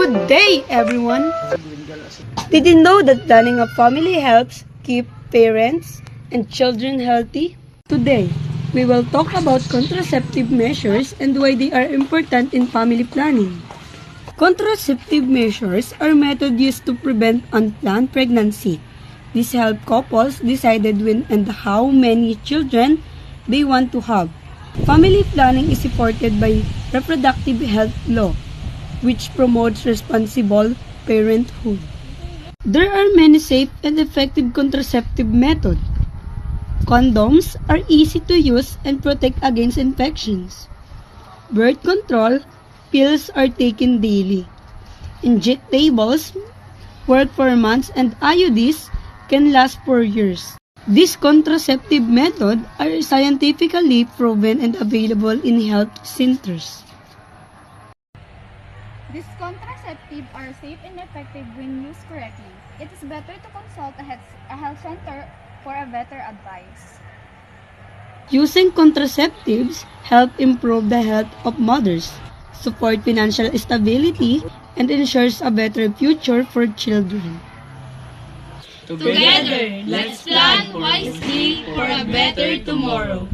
Good day, everyone! Did you know that planning a family helps keep parents and children healthy? Today, we will talk about contraceptive measures and why they are important in family planning. Contraceptive measures are methods used to prevent unplanned pregnancy. These help couples decide when and how many children they want to have. Family planning is supported by reproductive health law, which promotes responsible parenthood. There are many safe and effective contraceptive methods. Condoms are easy to use and protect against infections. Birth control pills are taken daily. Injectables work for months and IUDs can last for years. These contraceptive methods are scientifically proven and available in health centers. These contraceptives are safe and effective when used correctly. It is better to consult a health center for a better advice. Using contraceptives help improve the health of mothers, support financial stability, and ensures a better future for children. Together, let's plan wisely for a better tomorrow.